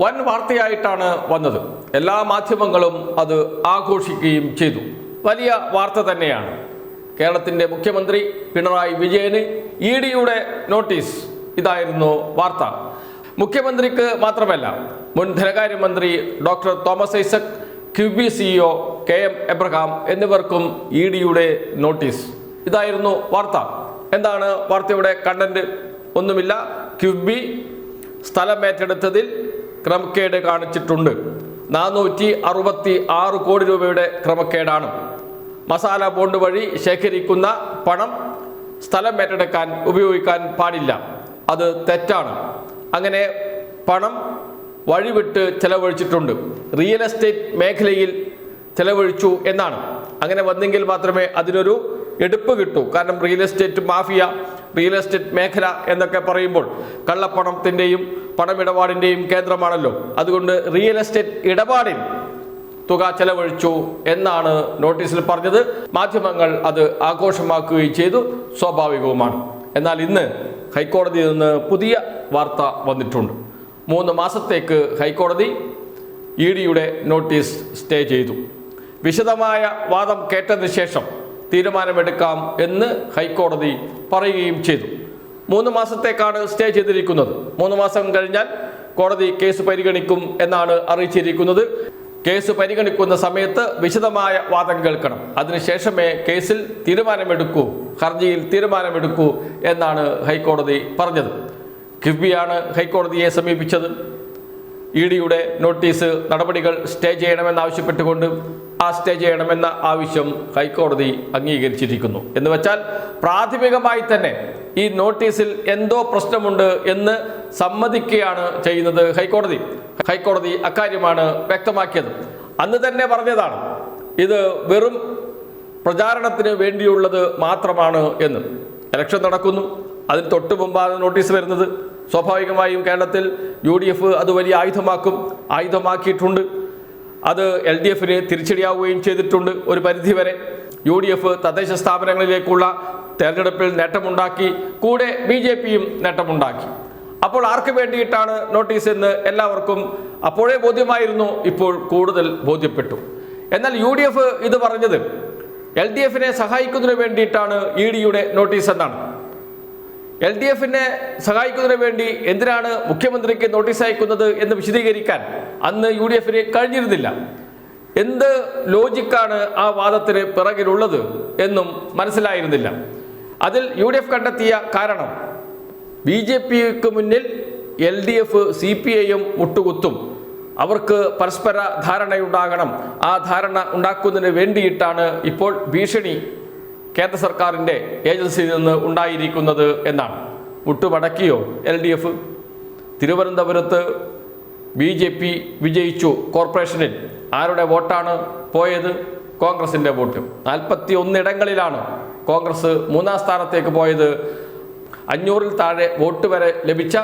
വൻ വാർത്തയായിട്ടാണ് വന്നത്. എല്ലാ മാധ്യമങ്ങളും അത് ആഘോഷിക്കുകയും ചെയ്തു. വലിയ വാർത്ത തന്നെയാണ്. കേരളത്തിൻ്റെ മുഖ്യമന്ത്രി പിണറായി വിജയന് ഇഡിയുടെ നോട്ടീസ്. ഇതായിരുന്നു വാർത്ത. മുഖ്യമന്ത്രിക്ക് മാത്രമല്ല, മുൻ ധനകാര്യമന്ത്രി doctor Thomas Isaac, ക്യൂബി CEO K M. Abraham എന്നിവർക്കും ഇഡിയുടെ നോട്ടീസ്. ഇതായിരുന്നു വാർത്ത. എന്താണ് വാർത്തയുടെ കണ്ടന്റ്? ഒന്നുമില്ല. ക്യൂബി സ്ഥലം ഏറ്റെടുത്തതിൽ ക്രമക്കേട് കാണിച്ചിട്ടുണ്ട്. 466 കോടി രൂപയുടെ ക്രമക്കേടാണ്. മസാല ബോണ്ട് വഴി ശേഖരിക്കുന്ന പണം സ്ഥലം ഏറ്റെടുക്കാൻ ഉപയോഗിക്കാൻ പാടില്ല. അത് തെറ്റാണ്. അങ്ങനെ പണം വഴിവിട്ട് ചെലവഴിച്ചിട്ടുണ്ട്. റിയൽ എസ്റ്റേറ്റ് മേഖലയിൽ ചെലവഴിച്ചു എന്നാണ്. അങ്ങനെ വന്നെങ്കിൽ മാത്രമേ അതിനൊരു എടുപ്പ് കിട്ടൂ. കാരണം real estate mafia, real estate മേഖല എന്നൊക്കെ പറയുമ്പോൾ കള്ളപ്പണത്തിൻ്റെയും പണമിടപാടിൻ്റെയും കേന്ദ്രമാണല്ലോ. അതുകൊണ്ട് റിയൽ എസ്റ്റേറ്റ് ഇടപാടിൽ തുക ചെലവഴിച്ചു എന്നാണ് നോട്ടീസിൽ പറഞ്ഞത്. മാധ്യമങ്ങൾ അത് ആഘോഷമാക്കുകയും ചെയ്തു. സ്വാഭാവികവുമാണ്. എന്നാൽ ഇന്ന് ഹൈക്കോടതിയിൽ നിന്ന് പുതിയ വാർത്ത വന്നിട്ടുണ്ട്. 3 മാസത്തേക്ക് ഹൈക്കോടതി ഇഡിയുടെ നോട്ടീസ് സ്റ്റേ ചെയ്തു. വിശദമായ വാദം കേട്ടതിന് ശേഷം തീരുമാനമെടുക്കാം എന്ന് ഹൈക്കോടതി പറയുകയും ചെയ്തു. 3 മാസത്തേക്കാണ് സ്റ്റേ ചെയ്തിരിക്കുന്നത്. 3 മാസം കഴിഞ്ഞാൽ കോടതി കേസ് പരിഗണിക്കും എന്നാണ് അറിയിച്ചിരിക്കുന്നത്. കേസ് പരിഗണിക്കുന്ന സമയത്ത് വിശദമായ വാദം കേൾക്കണം. അതിനുശേഷമേ കേസിൽ തീരുമാനമെടുക്കൂ, ഹർജിയിൽ തീരുമാനമെടുക്കൂ എന്നാണ് ഹൈക്കോടതി പറഞ്ഞത്. കിഫ്ബിയാണ് ഹൈക്കോടതിയെ സമീപിച്ചത്. ഇഡിയുടെ നോട്ടീസ് നടപടികൾ സ്റ്റേ ചെയ്യണമെന്നാവശ്യപ്പെട്ടുകൊണ്ട് ആ സ്റ്റേ ചെയ്യണമെന്ന ആവശ്യം ഹൈക്കോടതി അംഗീകരിച്ചിരിക്കുന്നു. എന്ന് വെച്ചാൽ പ്രാഥമികമായി തന്നെ ഈ നോട്ടീസിൽ എന്തോ പ്രശ്നമുണ്ട് എന്ന് സമ്മതിക്കുകയാണ് ചെയ്യുന്നത് ഹൈക്കോടതി. ഹൈക്കോടതി അക്കാര്യമാണ് വ്യക്തമാക്കിയത്. അന്ന് തന്നെ പറഞ്ഞതാണ് ഇത് വെറും പ്രചാരണത്തിന് വേണ്ടിയുള്ളത് മാത്രമാണ് എന്ന്. ഇലക്ഷൻ നടക്കുന്നു, അതിന് തൊട്ട് മുമ്പാണ് നോട്ടീസ് വരുന്നത്. സ്വാഭാവികമായും കേരളത്തിൽ UDF അത് വലിയ ആയുധമാക്കിയിട്ടുണ്ട്. അത് LDFന് തിരിച്ചടിയാവുകയും ചെയ്തിട്ടുണ്ട്. ഒരു പരിധിവരെ UDF തദ്ദേശ സ്ഥാപനങ്ങളിലേക്കുള്ള തെരഞ്ഞെടുപ്പിൽ നേട്ടമുണ്ടാക്കി, കൂടെ BJPയും നേട്ടമുണ്ടാക്കി. അപ്പോൾ ആർക്ക് വേണ്ടിയിട്ടാണ് നോട്ടീസ് എന്ന് എല്ലാവർക്കും അപ്പോഴേ ബോധ്യമായിരുന്നു. ഇപ്പോൾ കൂടുതൽ ബോധ്യപ്പെട്ടു. എന്നാൽ UDF ഇത് പറഞ്ഞത് LDFനെ സഹായിക്കുന്നതിന് വേണ്ടിയിട്ടാണ് ഇഡിയുടെ നോട്ടീസ് എന്നാണ്. LDFനെ സഹായിക്കുന്നതിന് വേണ്ടി എന്തിനാണ് മുഖ്യമന്ത്രിക്ക് നോട്ടീസ് അയക്കുന്നത് എന്ന് വിശദീകരിക്കാൻ അന്ന് UDFന് കഴിഞ്ഞിരുന്നില്ല. എന്ത് ലോജിക്കാണ് ആ വാദത്തിന് പിറകിലുള്ളത് എന്നും മനസ്സിലായിരുന്നില്ല. അതിൽ UDF കണ്ടെത്തിയ കാരണം BJPക്ക് മുന്നിൽ LDF CPIയും മുട്ടുകുത്തും. അവർക്ക് പരസ്പര ധാരണയുണ്ടാകണം. ആ ധാരണ ഉണ്ടാക്കുന്നതിന് വേണ്ടിയിട്ടാണ് ഇപ്പോൾ ഭീഷണി കേന്ദ്ര സർക്കാരിൻ്റെ ഏജൻസിയിൽ നിന്ന് ഉണ്ടായിരിക്കുന്നത് എന്നാണ്. മുട്ടുമടക്കിയോ LDF? തിരുവനന്തപുരത്ത് BJP വിജയിച്ചു. കോർപ്പറേഷനിൽ ആരുടെ വോട്ടാണ് പോയത്? കോൺഗ്രസിൻ്റെ വോട്ട്. 41 ഇടങ്ങളിലാണ് കോൺഗ്രസ് 3-ാം സ്ഥാനത്തേക്ക് പോയത്. 500-ൽ താഴെ വോട്ട് വരെ ലഭിച്ച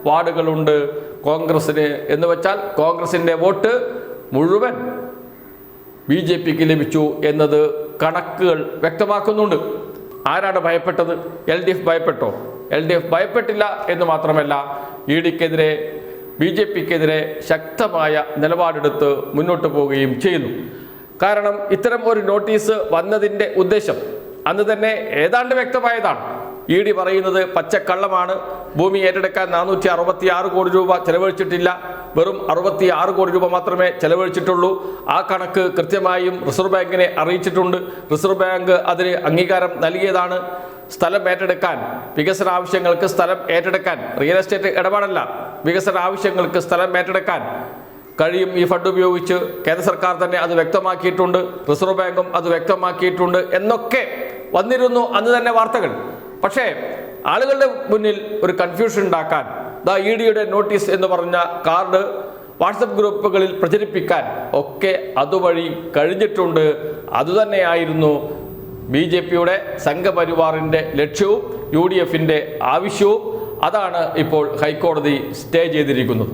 വാർഡുകളുണ്ട് കോൺഗ്രസിന്. എന്ന് വെച്ചാൽ കോൺഗ്രസിൻ്റെ വോട്ട് മുഴുവൻ BJPക്ക് ലഭിച്ചു എന്നത് കണക്കുകൾ വ്യക്തമാക്കുന്നുണ്ട്. ആരാണ് ഭയപ്പെട്ടത്? LDF ഭയപ്പെട്ടോ? LDF ഭയപ്പെട്ടില്ല എന്ന് മാത്രമല്ല, ഇഡിക്കെതിരെ BJPക്കെതിരെ ശക്തമായ നിലപാടെടുത്ത് മുന്നോട്ട് പോവുകയും ചെയ്യുന്നു. കാരണം ഇത്തരം ഒരു നോട്ടീസ് വന്നതിൻ്റെ ഉദ്ദേശം അന്ന് തന്നെ ഏതാണ്ട് വ്യക്തമായതാണ്. ഇഡി പറയുന്നത് പച്ചക്കള്ളമാണ്. ഭൂമി ഏറ്റെടുക്കാൻ 466 കോടി രൂപ ചെലവഴിച്ചിട്ടില്ല. വെറും 66 കോടി രൂപ മാത്രമേ ചെലവഴിച്ചിട്ടുള്ളൂ. ആ കണക്ക് കൃത്യമായും റിസർവ് ബാങ്കിനെ അറിയിച്ചിട്ടുണ്ട്. റിസർവ് ബാങ്ക് അതിന് അംഗീകാരം നൽകിയതാണ്. സ്ഥലം ഏറ്റെടുക്കാൻ, വികസന ആവശ്യങ്ങൾക്ക് സ്ഥലം ഏറ്റെടുക്കാൻ, റിയൽ എസ്റ്റേറ്റ് ഇടപാടല്ല, വികസന ആവശ്യങ്ങൾക്ക് സ്ഥലം ഏറ്റെടുക്കാൻ കഴിയും ഈ ഫണ്ട് ഉപയോഗിച്ച്. കേന്ദ്ര സർക്കാർ തന്നെ അത് വ്യക്തമാക്കിയിട്ടുണ്ട്. റിസർവ് ബാങ്കും അത് വ്യക്തമാക്കിയിട്ടുണ്ട് എന്നൊക്കെ വന്നിരുന്നു അന്ന് തന്നെ വാർത്തകൾ. പക്ഷേ ആളുകളുടെ മുന്നിൽ ഒരു കൺഫ്യൂഷൻ ഉണ്ടാക്കാൻ ഇഡിയുടെ നോട്ടീസ് എന്ന് പറഞ്ഞ കാർഡ് വാട്സപ്പ് ഗ്രൂപ്പുകളിൽ പ്രചരിപ്പിക്കാൻ ഒക്കെ അതുവഴി കഴിഞ്ഞിട്ടുണ്ട്. അതുതന്നെയായിരുന്നു BJPയുടെ സംഘപരിവാറിൻ്റെ ലക്ഷ്യവും UDFൻ്റെ ആവശ്യവും. അതാണ് ഇപ്പോൾ ഹൈക്കോടതി സ്റ്റേ ചെയ്തിരിക്കുന്നത്.